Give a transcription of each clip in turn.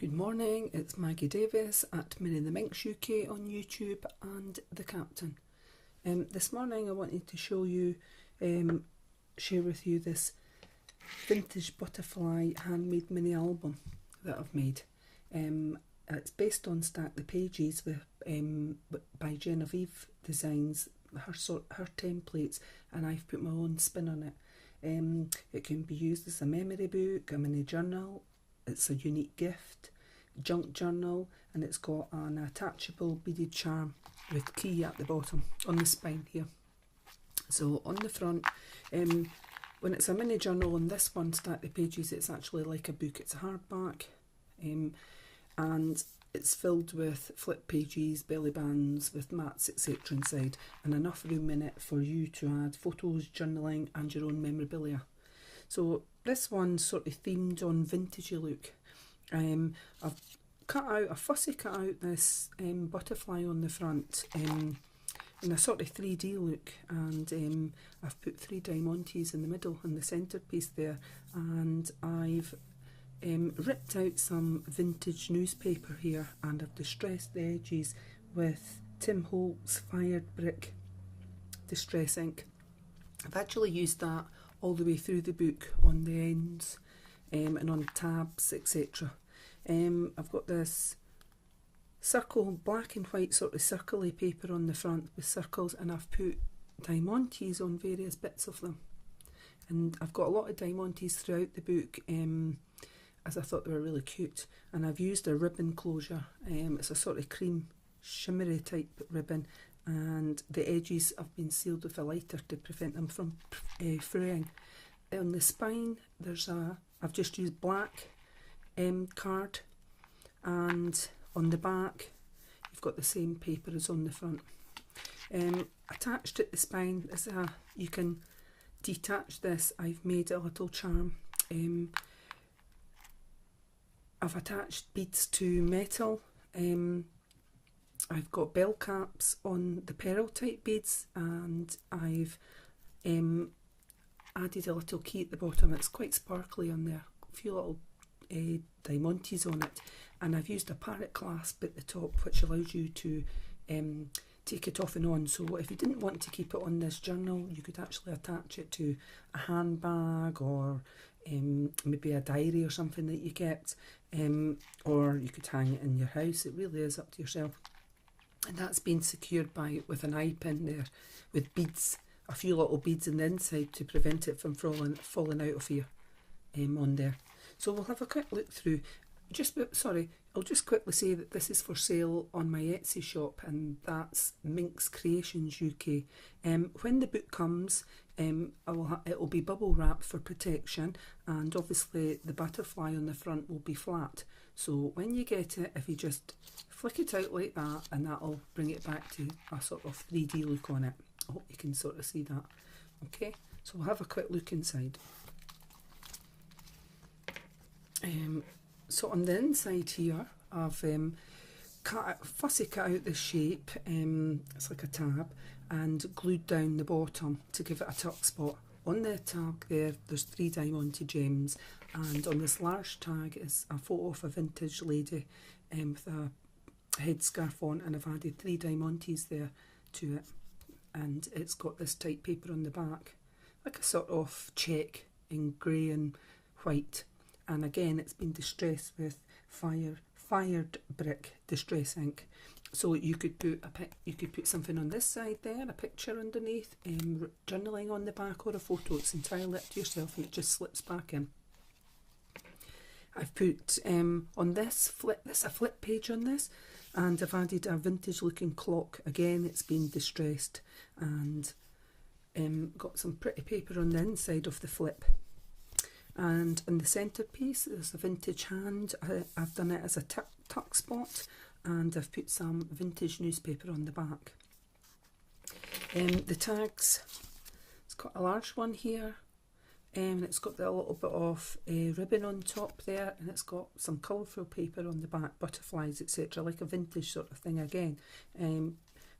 Good morning, it's Maggie Davis at MinxCreationsUK on YouTube and The Captain. This morning I wanted to show you, share with you this vintage butterfly handmade mini album that I've made. It's based on Stack the Pages by Genevieve Designs, her templates, and I've put my own spin on it. It can be used as a memory book, a mini journal. It's a unique gift, junk journal, and it's got an attachable beaded charm with key at the bottom on the spine here. So on the front, when it's a mini journal, on this one, Stack the Pages, it's actually like a book. It's a hardback, and it's filled with flip pages, belly bands with mats, etc. inside, and enough room in it for you to add photos, journaling, and your own memorabilia. So this one's sort of themed on vintagey look. I've fussy cut out this butterfly on the front in a sort of 3D look, and I've put 3 diamantees in the middle and the centrepiece there, and I've ripped out some vintage newspaper here, and I've distressed the edges with Tim Holtz fired brick distress ink. I've actually used that all the way through the book on the ends and on tabs, etc. I've got this circle, black and white sort of circly paper on the front with circles, and I've put diamantees on various bits of them. And I've got a lot of diamantees throughout the book, as I thought they were really cute. And I've used a ribbon closure. It's a sort of cream shimmery type ribbon, and the edges have been sealed with a lighter to prevent them from fraying. On the spine, I've just used black card, and on the back you've got the same paper as on the front. Attached at the spine is you can detach this. I've made a little charm. I've attached beads to metal. I've got bell caps on the parrot type beads, and I've added a little key at the bottom. It's quite sparkly on there, a few little diamantees on it, and I've used a parrot clasp at the top, which allows you to take it off and on. So if you didn't want to keep it on this journal, you could actually attach it to a handbag, or maybe a diary or something that you kept, or you could hang it in your house. It really is up to yourself. And that's been secured with an eye pin there, with beads, a few little beads in the inside to prevent it from falling out of here on there. So we'll have a quick look through. I'll just quickly say that this is for sale on my Etsy shop, and that's MinxCreationsUK. When the book comes, it'll be bubble wrap for protection, and obviously the butterfly on the front will be flat. So when you get it, if you just flick it out like that, and that'll bring it back to a sort of 3D look on it. I hope you can sort of see that. Okay, so we'll have a quick look inside. So on the inside here, I've fussy cut out the shape. It's like a tab, and glued down the bottom to give it a tuck spot. On the tag there's 3 diamante gems, and on this large tag is a photo of a vintage lady with a headscarf on, and I've added 3 diamantees there to it, and it's got this type paper on the back, like a sort of check in grey and white, and again it's been distressed with fired brick distress ink. So you could put something on this side there, a picture underneath, journaling on the back, or a photo. It's entirely up to yourself, and it just slips back in. I've put on this a flip page on this, and I've added a vintage looking clock. Again, it's been distressed, and got some pretty paper on the inside of the flip. And in the centrepiece there's a vintage hand. I've done it as a tuck spot, and I've put some vintage newspaper on the back. The tags, it's got a large one here, and it's got a little bit of ribbon on top there, and it's got some colourful paper on the back, butterflies, etc., like a vintage sort of thing again,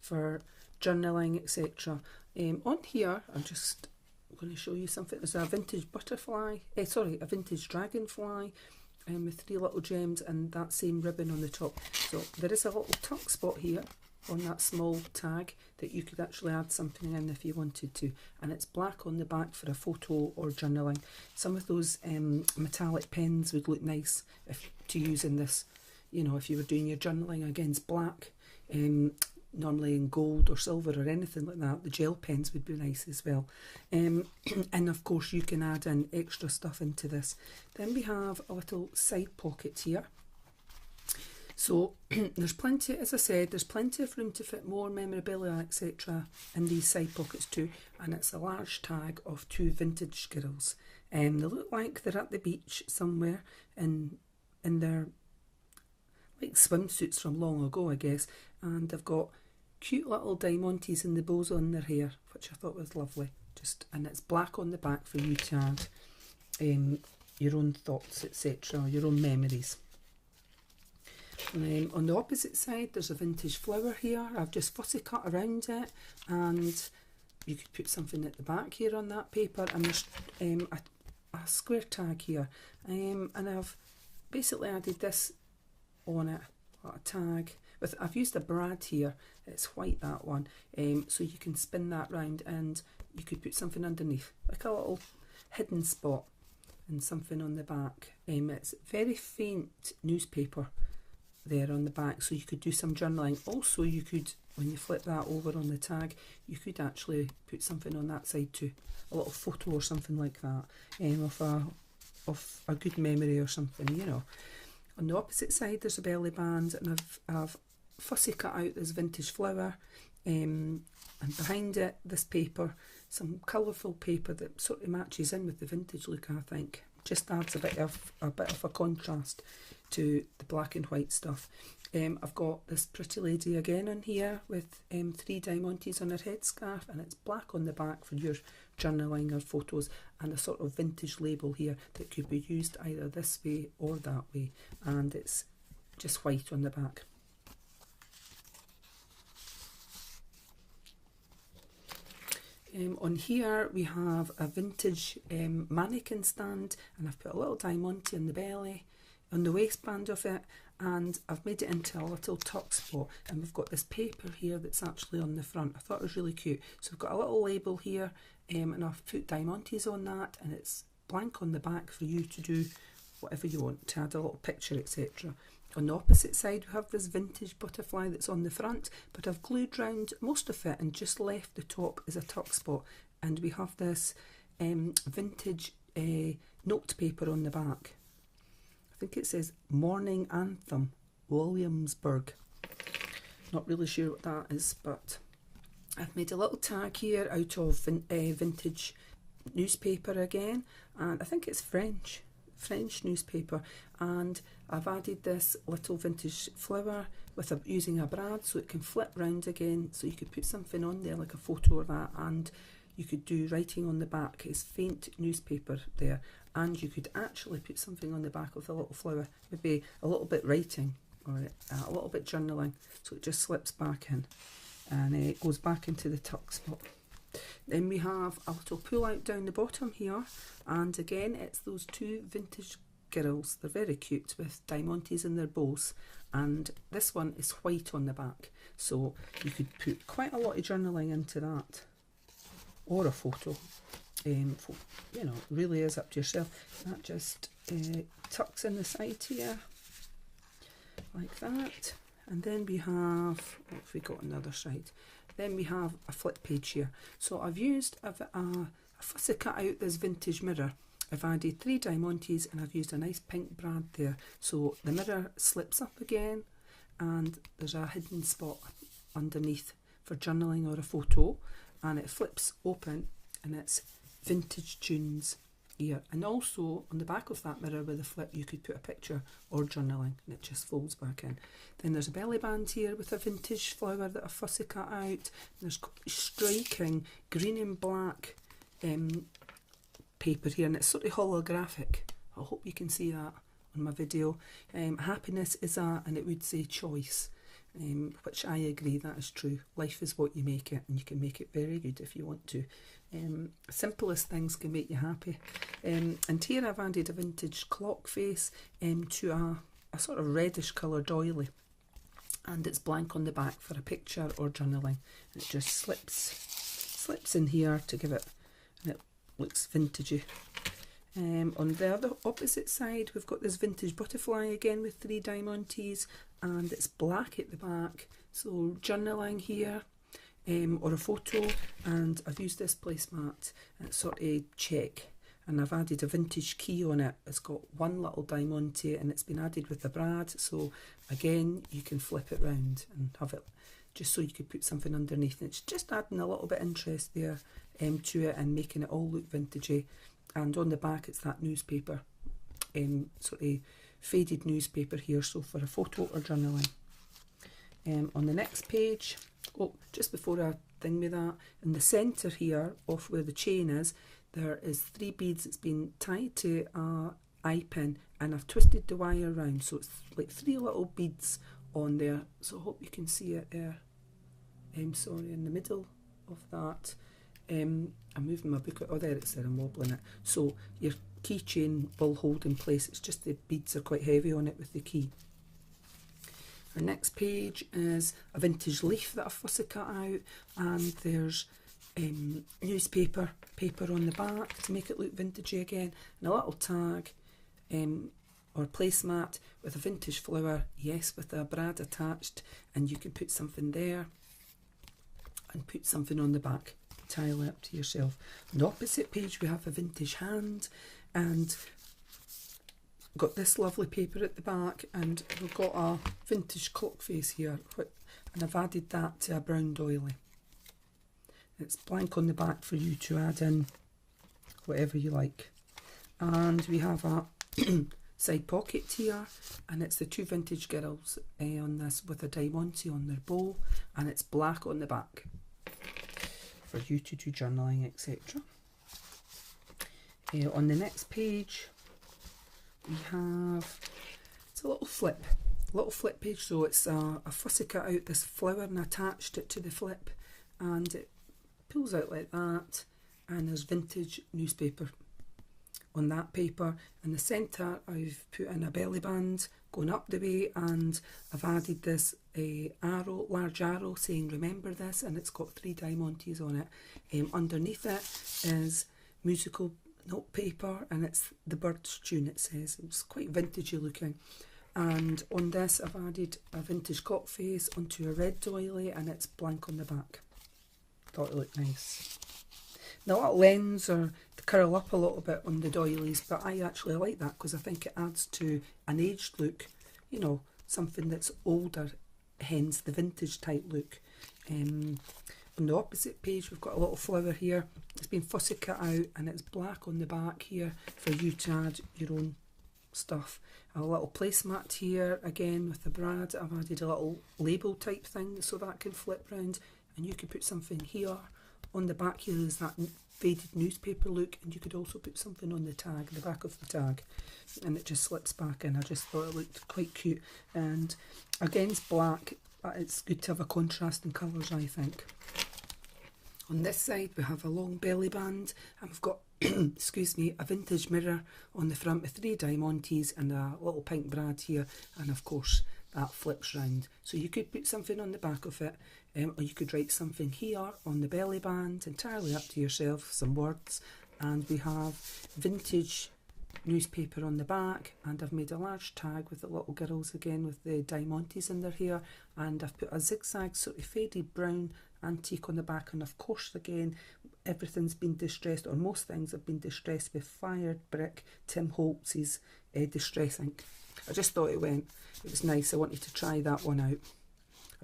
for journaling, etc. On here, I'm going to show you something. There's a vintage butterfly, a vintage dragonfly, with 3 little gems and that same ribbon on the top. So there is a little tuck spot here on that small tag that you could actually add something in if you wanted to, and it's black on the back for a photo or journaling. Some of those metallic pens would look nice to use in this, you know, if you were doing your journaling against black, normally in gold or silver or anything like that. The gel pens would be nice as well. And of course you can add in extra stuff into this. Then we have a little side pocket here. So there's plenty, as I said, there's plenty of room to fit more memorabilia, etc. in these side pockets too. And it's a large tag of 2 vintage squirrels. They look like they're at the beach somewhere in their like swimsuits from long ago, I guess. And they've got cute little diamantees in the bows on their hair, which I thought was lovely. And it's black on the back for you to add your own thoughts, etc., your own memories. On the opposite side, there's a vintage flower here. I've just fussy cut around it, and you could put something at the back here on that paper. And there's a square tag here, and I've basically added this on it, a tag. I've used a brad here. It's white, that one, so you can spin that round, and you could put something underneath, like a little hidden spot, and something on the back. It's very faint newspaper there on the back, so you could do some journaling. Also, you could, when you flip that over on the tag, you could actually put something on that side too, a little photo or something like that, of a good memory or something, you know. On the opposite side, there's a belly band, and I've fussy cut out this vintage flower, and behind it, this paper, some colourful paper that sort of matches in with the vintage look, I think. Just adds a bit of a contrast to the black and white stuff. I've got this pretty lady again on here with 3 diamantees on her headscarf, and it's black on the back for your journaling or photos, and a sort of vintage label here that could be used either this way or that way, and it's just white on the back. On here we have a vintage mannequin stand, and I've put a little diamante in the belly, on the waistband of it, and I've made it into a little tuck spot, and we've got this paper here that's actually on the front. I thought it was really cute. So we've got a little label here, and I've put diamantes on that, and it's blank on the back for you to do whatever you want, to add a little picture, etc. On the opposite side, we have this vintage butterfly that's on the front, but I've glued round most of it and just left the top as a tuck spot. And we have this vintage note paper on the back. I think it says Morning Anthem, Williamsburg. Not really sure what that is, but I've made a little tag here out of vintage newspaper again, and I think it's French newspaper, and I've added this little vintage flower with using a brad so it can flip round again, so you could put something on there like a photo or that, and you could do writing on the back. It's faint newspaper there, and you could actually put something on the back of the little flower, maybe a little bit writing or a little bit journaling, so it just slips back in and it goes back into the tuck spot. Then we have a little pull out down the bottom here, and again it's those 2 vintage girls. They're very cute with diamantes in their bows, and this one is white on the back, so you could put quite a lot of journaling into that, or a photo. You know, really is up to yourself. That just tucks in the side here like that, and then we have, what have we got on the other side? Then we have a flip page here. So I've used a fussy cut out this vintage mirror. I've added 3 diamantes, and I've used a nice pink brad there. So the mirror slips up again, and there's a hidden spot underneath for journaling or a photo, and it flips open, and it's vintage tunes here. And also on the back of that mirror with the flip, you could put a picture or journaling, and it just folds back in. Then there's a belly band here with a vintage flower that I've fussy cut out. There's striking green and black paper here, and it's sort of holographic. I hope you can see that on my video. Happiness is a, and it would say choice. which I agree, that is true. Life is what you make it, and you can make it very good if you want to. Simplest things can make you happy. And here I've added a vintage clock face to a sort of reddish coloured doily, and it's blank on the back for a picture or journaling. It just slips in here to give it, and it looks vintagey. On the other opposite side, we've got this vintage butterfly again with 3 diamantees, and it's black at the back. So journaling here, or a photo, and I've used this placemat, and it's sort of check, and I've added a vintage key on it. It's got one little diamante, and it's been added with a brad, so again you can flip it round and have it just so you could put something underneath. It's just adding a little bit of interest there to it and making it all look vintagey. And on the back it's that newspaper, sort of faded newspaper here, so for a photo or journaling. On the next page, just before I thing with that, in the centre here, off where the chain is, there is 3 beads that's been tied to a eye pin, and I've twisted the wire around, so it's like 3 little beads on there. So I hope you can see it there. Sorry, in the middle of that. I'm moving my book out. Oh, there it's there, I'm wobbling it. So your keychain will hold in place. It's just the beads are quite heavy on it with the key. Our next page is a vintage leaf that I've fussy cut out, and there's newspaper paper on the back to make it look vintagey again, and a little tag or placemat with a vintage flower, yes, with a brad attached, and you can put something there and put something on the back. Entirely up to yourself. On the opposite page we have a vintage hand, and got this lovely paper at the back, and we've got a vintage clock face here, and I've added that to a brown doily. It's blank on the back for you to add in whatever you like. And we have a side pocket here, and it's the 2 vintage girls on this with a diamante on their bow, and it's black on the back for you to do journaling, etc. On the next page we have, it's a little flip page, so it's I fussy cut out this flower and attached it to the flip, and it pulls out like that, and there's vintage newspaper on that paper. In the centre I've put in a belly band going up the way, and I've added this large arrow saying remember this, and it's got 3 diamantes on it. Underneath it is musical note paper, and it's the bird's tune, it says. It's quite vintagey looking. And on this I've added a vintage clock face onto a red doily, and it's blank on the back. Thought it looked nice. The little lens or to curl up a little bit on the doilies, but I actually like that because I think it adds to an aged look, you know, something that's older, hence the vintage type look. On the opposite page we've got a little flower here. It's been fussy cut out, and it's black on the back here for you to add your own stuff. A little placemat here again with the brad. I've added a little label type thing so that can flip round, and you could put something here. On the back here is that faded newspaper look, and you could also put something on the tag, the back of the tag, and it just slips back in. I just thought it looked quite cute, and against black it's good to have a contrast in colours, I think. On this side we have a long belly band, and we've got excuse me, a vintage mirror on the front with 3 diamantes and a little pink brad here, and of course that flips round. So you could put something on the back of it, or you could write something here on the belly band, entirely up to yourself, some words. And we have vintage newspaper on the back, and I've made a large tag with the little girls again with the diamantes in their hair, and I've put a zigzag sort of faded brown antique on the back, and of course again everything's been distressed, or most things have been distressed with fired brick, Tim Holtz's distress ink. I just thought it was nice. I wanted to try that one out.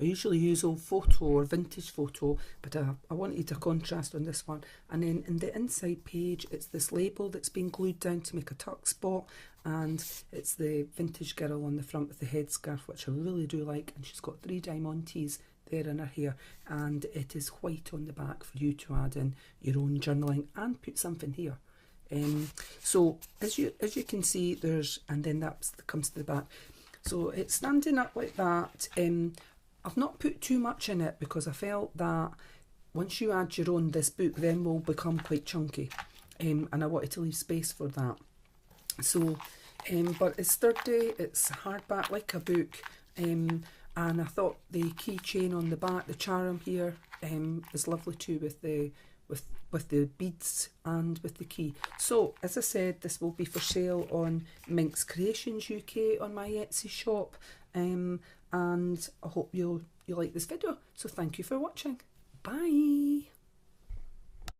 I usually use old photo or vintage photo, but I wanted a contrast on this one. And then in the inside page, it's this label that's been glued down to make a tuck spot, and it's the vintage girl on the front with the headscarf, which I really do like, and she's got 3 diamantes there in her hair, and it is white on the back for you to add in your own journaling and put something here. So as you can see, there's, and then that comes to the back. So it's standing up like that. I've not put too much in it because I felt that once you add your own, this book then will become quite chunky, and I wanted to leave space for that. So, but it's sturdy, it's hardback like a book, and I thought the keychain on the back, the charm here, is lovely too with the beads and with the key. So as I said, this will be for sale on MinxCreationsUK on my Etsy shop, and I hope you like this video. So thank you for watching. Bye.